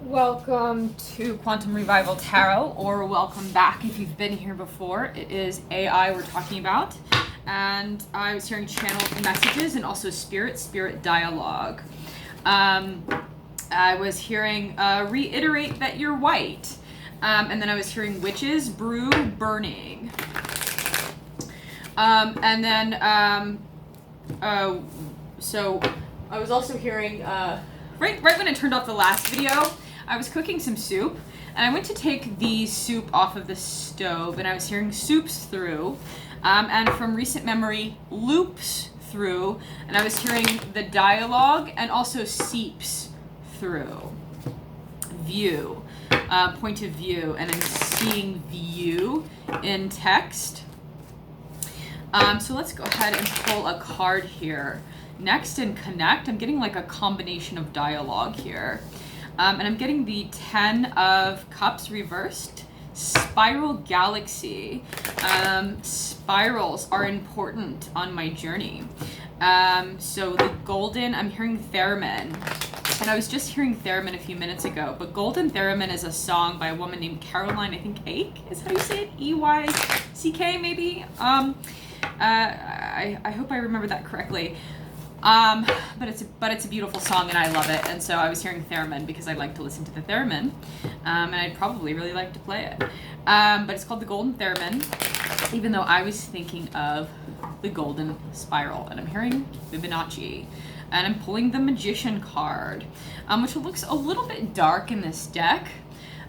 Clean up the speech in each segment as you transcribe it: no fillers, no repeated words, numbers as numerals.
Welcome to Quantum Revival Tarot, or welcome back if you've been here before. It is AI we're talking about, and I was hearing channeled messages and also spirit dialogue. I was hearing reiterate that you're white, and then I was hearing witches brew burning, and then so I was also hearing right when I turned off the last video, I was cooking some soup, and I went to take the soup off of the stove, and I was hearing soups through, and from recent memory, loops through, and I was hearing the dialogue and also seeps through. View, point of view, and I'm seeing view in text. So let's go ahead and pull a card here. Next in Connect, I'm getting like a combination of dialogue here. And I'm getting the 10 of Cups reversed, Spiral Galaxy. Spirals are important on my journey. So the Golden, I'm hearing Theremin. And I was just hearing Theremin a few minutes ago, but Golden Theremin is a song by a woman named Caroline, I think Ake is how you say it, E-Y-C-K maybe. I hope I remember that correctly. But it's a beautiful song and I love it, and so I was hearing theremin because I like to listen to the theremin, and I'd probably really like to play it. But it's called the Golden Theremin, even though I was thinking of the Golden Spiral, and I'm hearing Fibonacci, and I'm pulling the Magician card, which looks a little bit dark in this deck,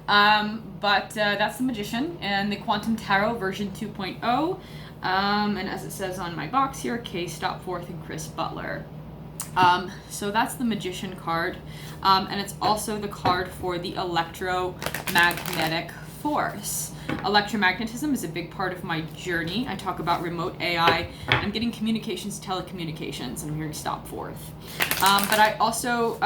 but that's the Magician and the Quantum Tarot version 2.0. And as it says on my box here, Kay Stopforth and Chris Butler. So that's the Magician card, and it's also the card for the electromagnetic force. Electromagnetism is a big part of my journey. I talk about remote AI. I'm getting communications, telecommunications, and I'm hearing Stopforth. But I also,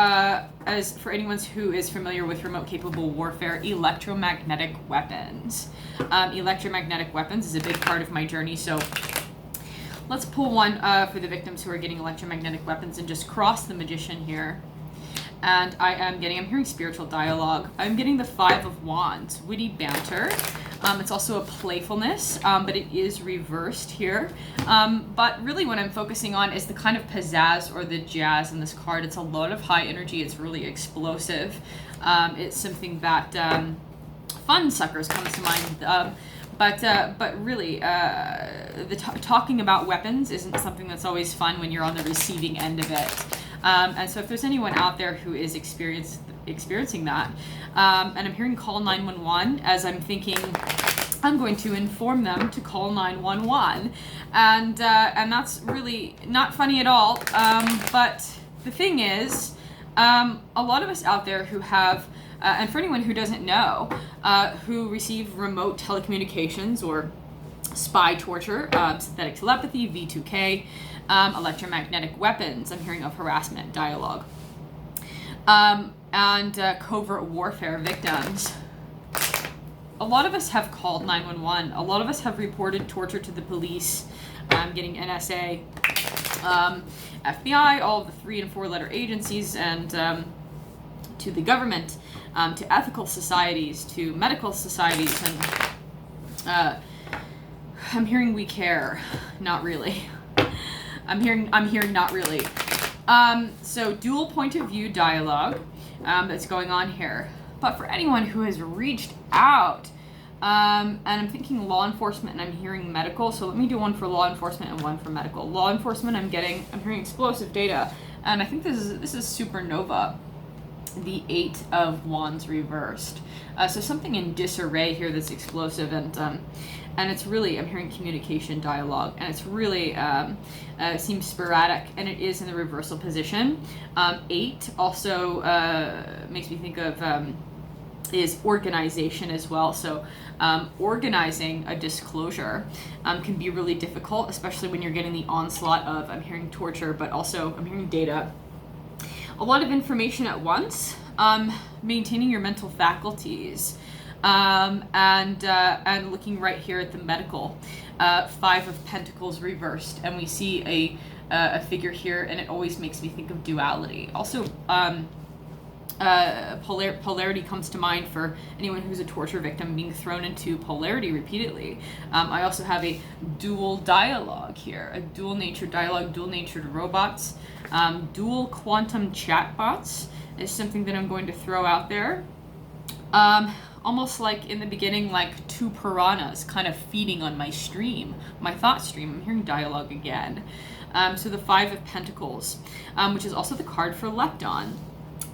as for anyone who is familiar with remote capable warfare, electromagnetic weapons. Electromagnetic weapons is a big part of my journey, so let's pull one for the victims who are getting electromagnetic weapons and just cross the Magician here. And I'm hearing spiritual dialogue. I'm getting the 5 of Wands, witty banter. It's also a playfulness, but it is reversed here. But really what I'm focusing on is the kind of pizzazz or the jazz in this card. It's a lot of high energy. It's really explosive. It's something that fun suckers comes to mind. But really, talking about weapons isn't something that's always fun when you're on the receiving end of it. And so if there's anyone out there who is experiencing that, and I'm hearing call 911, as I'm thinking I'm going to inform them to call 911, and that's really not funny at all. But the thing is, a lot of us out there who have, and for anyone who doesn't know, who receive remote telecommunications or spy torture, synthetic telepathy, V2K, electromagnetic weapons, I'm hearing of harassment, dialogue, and covert warfare victims. A lot of us have called 911. A lot of us have reported torture to the police, getting NSA, FBI, all of the 3- and 4-letter agencies, and to the government, to ethical societies, to medical societies, and I'm hearing we care, not really. I'm hearing not really. So dual point of view dialogue that's going on here. But for anyone who has reached out, and I'm thinking law enforcement and I'm hearing medical, so let me do one for law enforcement and one for medical. Law enforcement, I'm hearing explosive data, and I think this is supernova, the 8 of Wands reversed. So something in disarray here that's explosive, and it's really, I'm hearing communication dialogue, and it's really seems sporadic, and it is in the reversal position. 8 also makes me think of is organization as well. So organizing a disclosure can be really difficult, especially when you're getting the onslaught of, I'm hearing torture, but also I'm hearing data. A lot of information at once, maintaining your mental faculties, and looking right here at the medical, 5 of Pentacles reversed, and we see a figure here, and it always makes me think of duality. Also, Polarity comes to mind for anyone who's a torture victim being thrown into polarity repeatedly. I also have a dual dialogue here, a dual natured dialogue, dual natured robots, dual quantum chatbots is something that I'm going to throw out there. Almost like in the beginning, like two piranhas kind of feeding on my stream, my thought stream. I'm hearing dialogue again. So the Five of Pentacles, which is also the card for Lepton.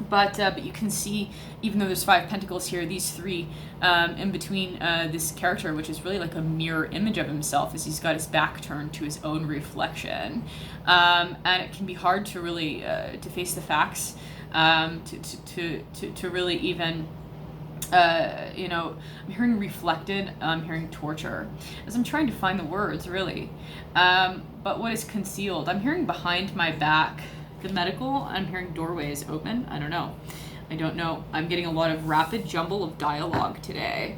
But you can see, even though there's 5 pentacles here, these 3 in between this character, which is really like a mirror image of himself, as he's got his back turned to his own reflection. And it can be hard to really to face the facts, to really even. I'm hearing reflected, I'm hearing torture, as I'm trying to find the words, really. But what is concealed? I'm hearing behind my back. The medical, I'm hearing doorways open. I don't know. I'm getting a lot of rapid jumble of dialogue today.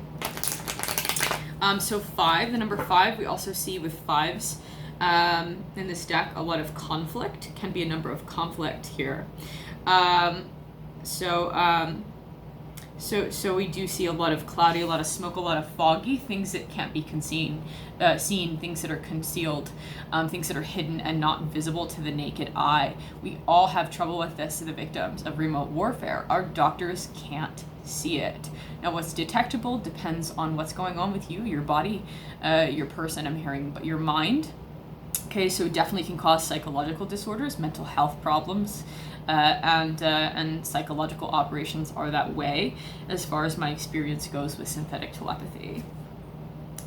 So 5, the number 5, we also see with 5s in this deck, a lot of conflict. Can be a number of conflict here. So we do see a lot of cloudy, a lot of smoke, a lot of foggy, things that can't be seen, things that are concealed, things that are hidden and not visible to the naked eye. We all have trouble with this, the victims of remote warfare. Our doctors can't see it. Now, what's detectable depends on what's going on with you, your body, your person, I'm hearing, but your mind. Okay, so it definitely can cause psychological disorders, mental health problems, and psychological operations are that way, as far as my experience goes with synthetic telepathy.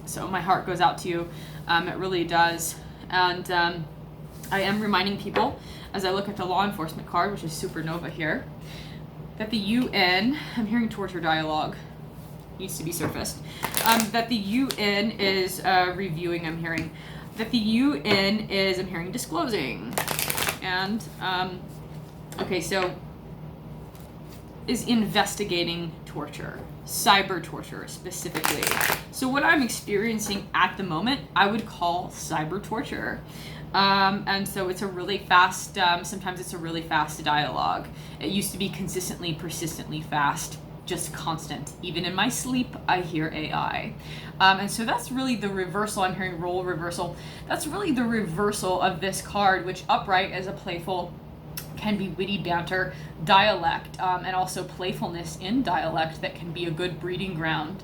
So my heart goes out to you. It really does. And I am reminding people, as I look at the law enforcement card, which is Supernova here, that the UN, I'm hearing torture dialogue, needs to be surfaced, that the UN is reviewing, I'm hearing, that the UN is, I'm hearing, disclosing. And, okay, so is investigating torture, cyber torture specifically. So what I'm experiencing at the moment, I would call cyber torture. And so it's a really fast, sometimes it's a really fast dialogue. It used to be consistently, persistently fast, just constant. Even in my sleep, I hear AI. And so that's really the reversal. I'm hearing role reversal. That's really the reversal of this card, which upright is a playful, can be witty banter, dialect, and also playfulness in dialect that can be a good breeding ground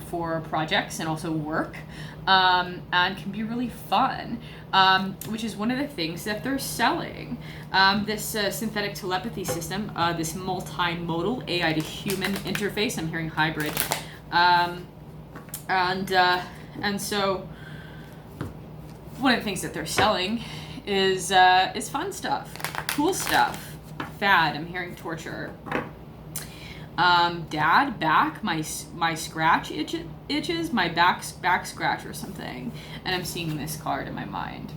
for projects and also work, and can be really fun, which is one of the things that they're selling. This synthetic telepathy system, this multimodal AI to human interface, I'm hearing hybrid, and so one of the things that they're selling is fun stuff, cool stuff, fad. I'm hearing torture. Dad, back, my scratch itches, my back scratch or something, and I'm seeing this card in my mind.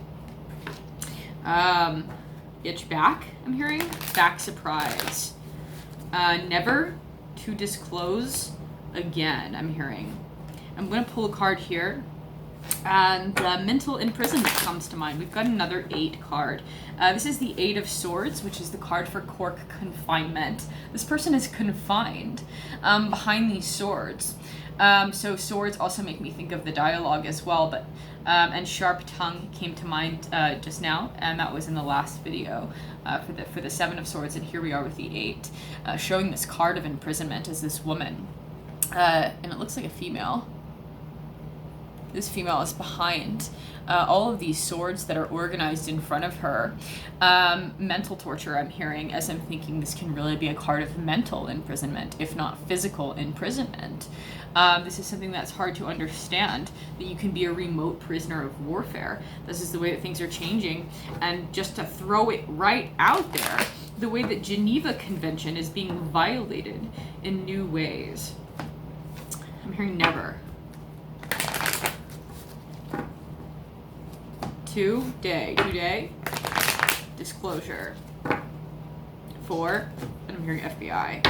Itch back, I'm hearing, back surprise. Never to disclose again, I'm hearing. I'm going to pull a card here. And mental imprisonment comes to mind. We've got another 8 card. This is the 8 of Swords, which is the card for cork confinement. This person is confined behind these swords. So swords also make me think of the dialogue as well, but and sharp tongue came to mind just now, and that was in the last video for the 7 of Swords, and here we are with the 8, showing this card of imprisonment as this woman, and it looks like a female. This female is behind all of these swords that are organized in front of her. Mental torture, I'm hearing, as I'm thinking this can really be a card of mental imprisonment, if not physical imprisonment. This is something that's hard to understand, that you can be a remote prisoner of warfare. This is the way that things are changing. And just to throw it right out there, the way that Geneva Convention is being violated in new ways. I'm hearing never. Today, disclosure. 4, and I'm hearing FBI.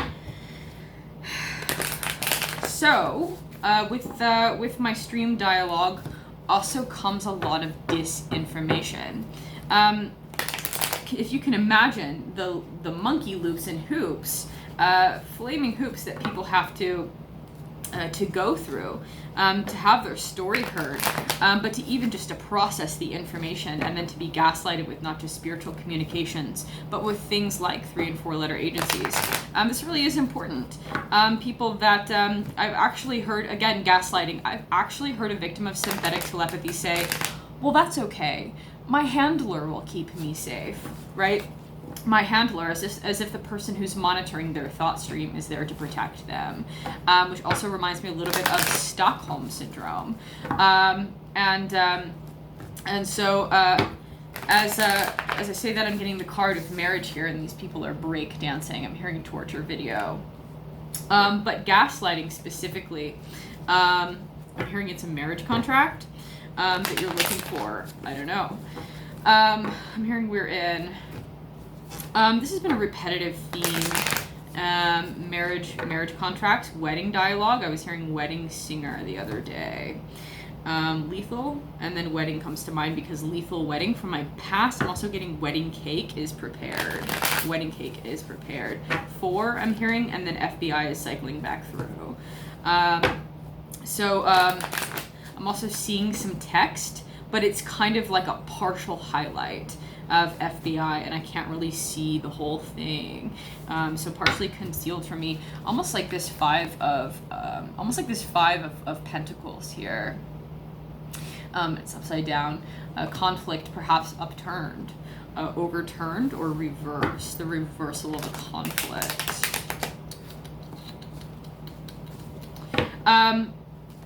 So, with my stream dialogue also comes a lot of disinformation. If you can imagine the monkey loops and hoops flaming hoops that people have to go through to have their story heard, but to even just to process the information and then to be gaslighted with not just spiritual communications, but with things like 3 and 4 letter agencies. This really is important. People that I've actually heard, again, gaslighting, I've actually heard a victim of synthetic telepathy say, well, that's okay. My handler will keep me safe, right? My handler, as if the person who's monitoring their thought stream is there to protect them, which also reminds me a little bit of Stockholm syndrome. And so as I say that, I'm getting the card of marriage here, and these people are break dancing. I'm hearing torture video, but gaslighting specifically. I'm hearing it's a marriage contract that you're looking for. I don't know. I'm hearing we're in. This has been a repetitive theme. Marriage contracts, wedding dialogue. I was hearing wedding singer the other day. Lethal, and then wedding comes to mind because lethal wedding from my past. I'm also getting wedding cake is prepared. Wedding cake is prepared. 4, I'm hearing, and then FBI is cycling back through. So I'm also seeing some text, but it's kind of like a partial highlight of FBI, and I can't really see the whole thing. So partially concealed from me, almost like this 5 of Pentacles here. It's upside down. Conflict perhaps upturned, overturned, or reversed. The reversal of a conflict.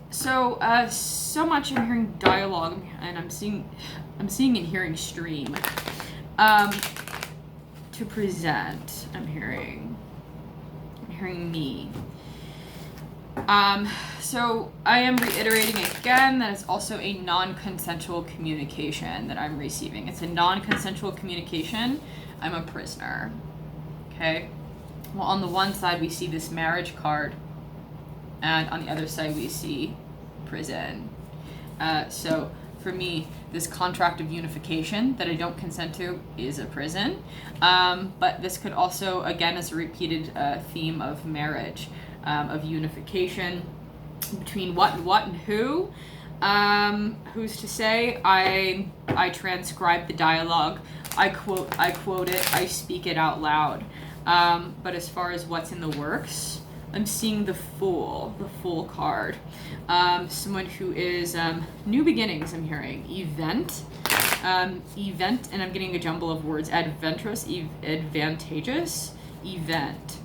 So much I'm hearing dialogue, and I'm seeing and hearing stream. To present, I'm hearing me. So I am reiterating again that it's also a non-consensual communication that I'm receiving. It's a non-consensual communication. I'm a prisoner. Okay? Well, on the one side we see this marriage card, and on the other side we see prison. So for me, this contract of unification that I don't consent to is a prison. But this could also, again, as a repeated theme of marriage, of unification between what and who. Who's to say? I transcribe the dialogue. I quote it. I speak it out loud. But as far as what's in the works, I'm seeing the Fool card. Someone who is new beginnings. I'm hearing event, and I'm getting a jumble of words: adventurous, advantageous, event.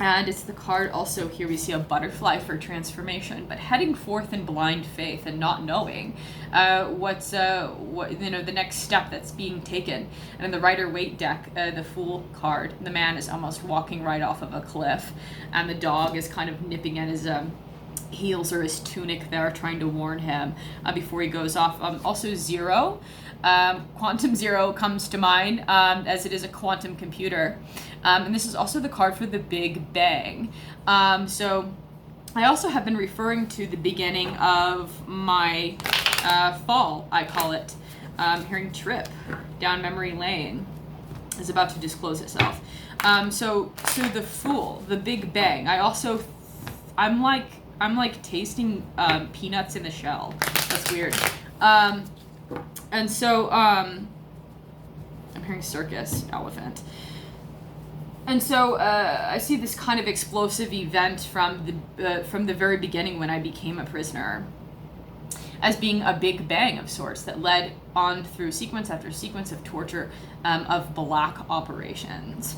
And it's the card also here we see a butterfly for transformation, but heading forth in blind faith and not knowing what the next step that's being taken. And in the Rider-Waite deck, the Fool card, the man is almost walking right off of a cliff, and the dog is kind of nipping at his heels or his tunic there, trying to warn him before he goes off. Also Zero. Quantum Zero comes to mind, as it is a quantum computer. And this is also the card for the Big Bang. So I also have been referring to the beginning of my fall, I call it. Hearing trip down memory lane is about to disclose itself. So the Fool, the Big Bang. I'm like tasting peanuts in the shell. That's weird. And so I'm hearing circus, elephant. And so I see this kind of explosive event from the very beginning when I became a prisoner as being a big bang of sorts that led on through sequence after sequence of torture, of black operations.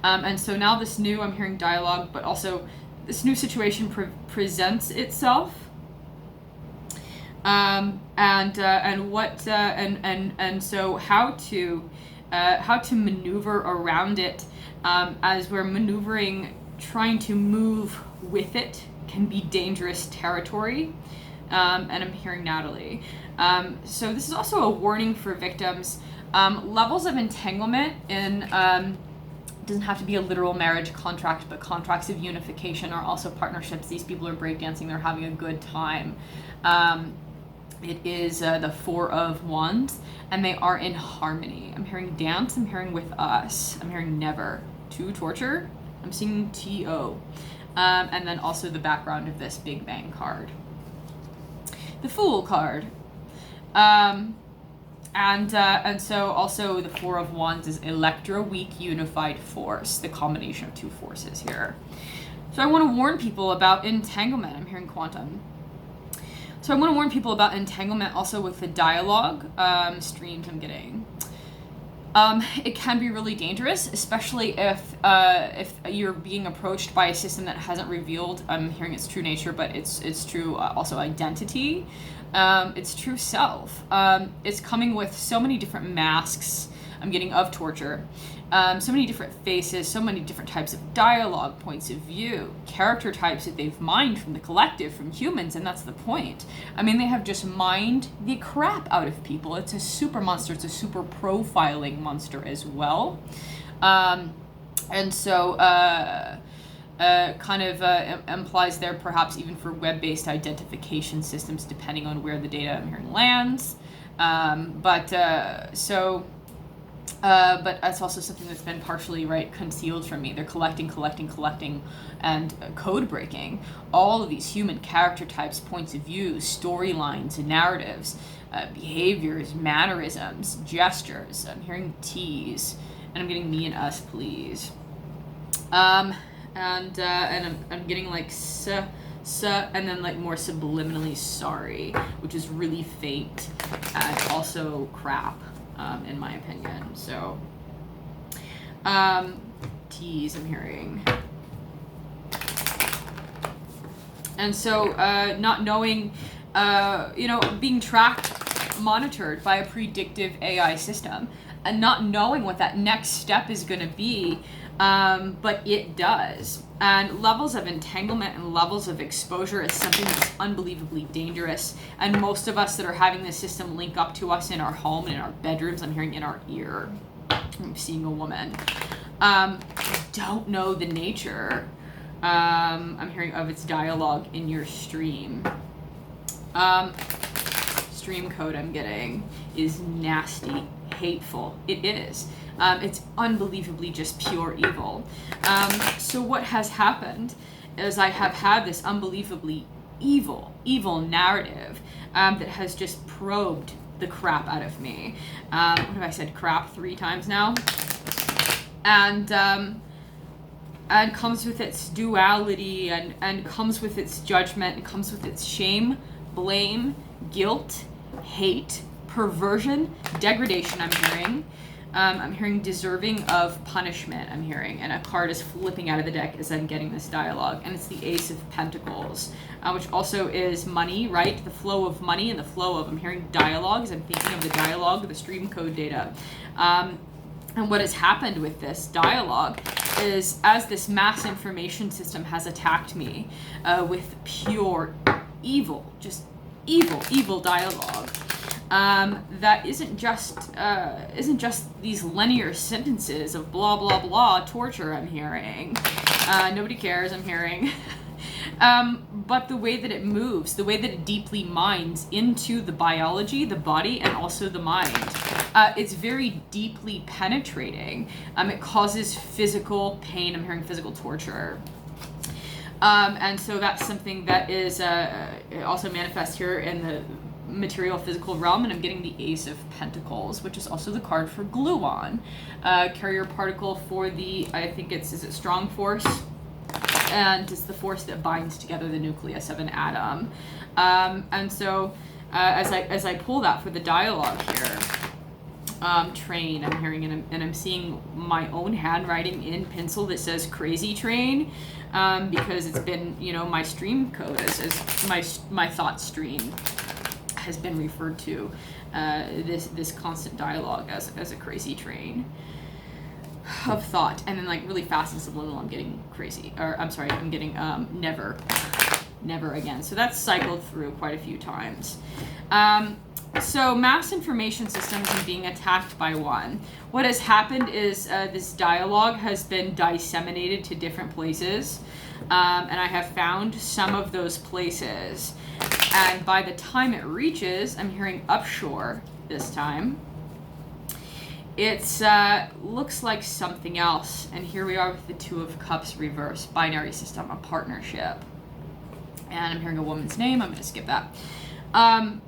And so now this new, I'm hearing dialogue, but also this new situation presents itself. So how to maneuver around it, as we're maneuvering, trying to move with it can be dangerous territory. And I'm hearing Natalie. So this is also a warning for victims. Levels of entanglement in doesn't have to be a literal marriage contract, but contracts of unification are also partnerships. These people are breakdancing, they're having a good time. It is the 4 of Wands, and they are in harmony. I'm hearing dance, I'm hearing with us, I'm hearing never. To torture, I'm seeing TO. And then also the background of this Big Bang card. The Fool card. And so also the Four of Wands is Electra, weak, unified force, the combination of two forces here. So I want to warn people about entanglement. I'm hearing quantum. So I want to warn people about entanglement also with the dialogue streams I'm getting. It can be really dangerous, especially if you're being approached by a system that hasn't revealed, I'm hearing its true nature, but its true also identity, its true self. It's coming with so many different masks I'm getting of torture, so many different faces, so many different types of dialogue, points of view, character types that they've mined from the collective, from humans, and that's the point. I mean, they have just mined the crap out of people. It's a super monster. It's a super profiling monster as well. And so kind of implies there perhaps even for web-based identification systems, depending on where the data I'm hearing lands. But that's also something that's been partially, right, concealed from me. They're collecting, and code breaking all of these human character types, points of view, storylines, narratives, behaviors, mannerisms, gestures. I'm hearing T's, and I'm getting me and us, please. And I'm getting like and then like more subliminally sorry, which is really faint and also crap. In my opinion. So, T's I'm hearing. And so, not knowing, being tracked, monitored by a predictive AI system, and not knowing what that next step is going to be, but it does. And levels of entanglement and levels of exposure is something that's unbelievably dangerous. And most of us that are having this system link up to us in our home and in our bedrooms, I'm hearing in our ear, I'm seeing a woman, don't know the nature, I'm hearing of its dialogue in your stream. Stream code I'm getting is nasty, hateful. It is. It's unbelievably just pure evil. So what has happened is I have had this unbelievably evil narrative that has just probed the crap out of me. What have I said? Crap 3 times now? And comes with its duality and comes with its judgment and comes with its shame, blame, guilt, hate, perversion, degradation I'm hearing. I'm hearing deserving of punishment, I'm hearing, and a card is flipping out of the deck as I'm getting this dialogue, and it's the Ace of Pentacles, which also is money, right? The flow of money and the flow of, I'm hearing dialogues, I'm thinking of the dialogue, the stream code data. And what has happened with this dialogue is, as this mass information system has attacked me with pure evil, just evil dialogue, that isn't just these linear sentences of blah blah blah torture I'm hearing. Nobody cares, I'm hearing. But the way that it moves, the way that it deeply mines into the biology, the body, and also the mind, it's very deeply penetrating. It causes physical pain. I'm hearing physical torture. And so that's something that is it also manifests here in the material physical realm, and I'm getting the Ace of Pentacles, which is also the card for gluon, carrier particle for the, I think is it strong force, and it's the force that binds together the nucleus of an atom. And so as I pull that for the dialogue here, train I'm hearing, and I'm seeing my own handwriting in pencil that says crazy train, because it's been, my stream code as my thought stream has been referred to this constant dialogue as a crazy train of thought, and then like really fast and subliminal I'm getting crazy, or I'm sorry, I'm getting never again. So that's cycled through quite a few times. So mass information systems and being attacked by one. What has happened is this dialogue has been disseminated to different places, and I have found some of those places. And by the time it reaches, I'm hearing upshore this time, It's looks like something else, and here we are with the Two of Cups reversed, binary system, a partnership. And I'm hearing a woman's name. I'm going to skip that. And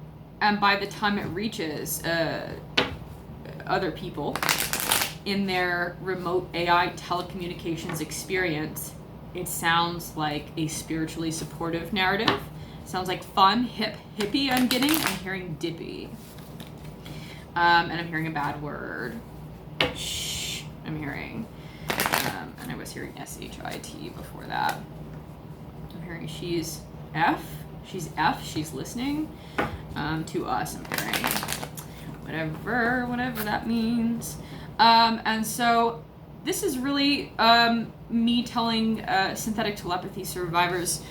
by the time it reaches other people in their remote AI telecommunications experience, it sounds like a spiritually supportive narrative. Sounds like fun, hip, hippie. I'm hearing dippy. And I'm hearing a bad word. Shh. I'm hearing. And I was hearing SHIT before that. I'm hearing she's F. She's F. She's listening to us. I'm hearing whatever that means. And so this is really me telling synthetic telepathy survivors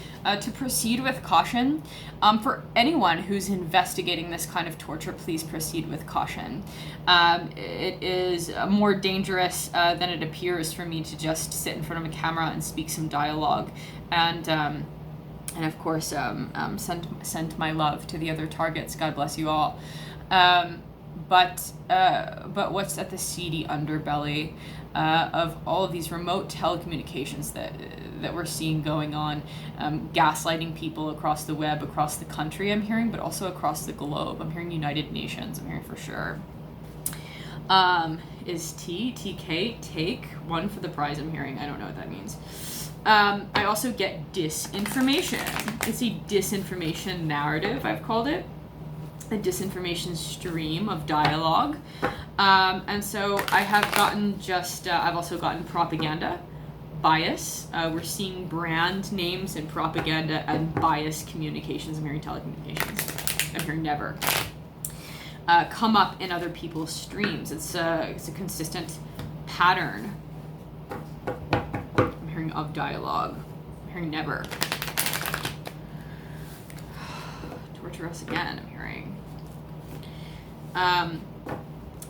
to proceed with caution. For anyone who's investigating this kind of torture, please proceed with caution. It is more dangerous than it appears for me to just sit in front of a camera and speak some dialogue, and of course send my love to the other targets. God bless you all. But what's at the seedy underbelly of all of these remote telecommunications that we're seeing going on, gaslighting people across the web, across the country, I'm hearing, but also across the globe. I'm hearing United Nations, I'm hearing for sure. Is TK, take one for the prize, I'm hearing. I don't know what that means. I also get disinformation. It's a disinformation narrative, I've called it. A disinformation stream of dialogue. And so I have gotten I've also gotten propaganda, bias. We're seeing brand names in propaganda and bias communications. I'm hearing telecommunications. I'm hearing never. Come up in other people's streams. It's a consistent pattern. I'm hearing of dialogue. I'm hearing never. Torture us again, I'm hearing.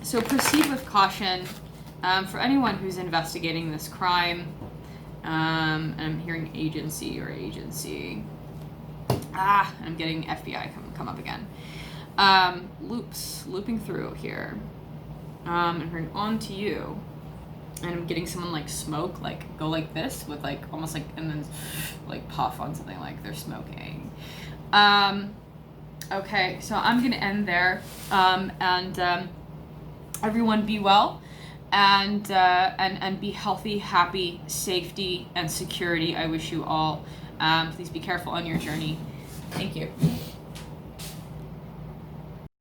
So proceed with caution for anyone who's investigating this crime. And I'm hearing agency or agency. And I'm getting FBI come up again. Looping through here. I'm hearing on to you. And I'm getting someone like smoke, like go like this with like almost like, and then like puff on something like they're smoking. Okay, so I'm going to end there, and everyone be well, and be healthy, happy, safety, and security. I wish you all. Please be careful on your journey. Thank you.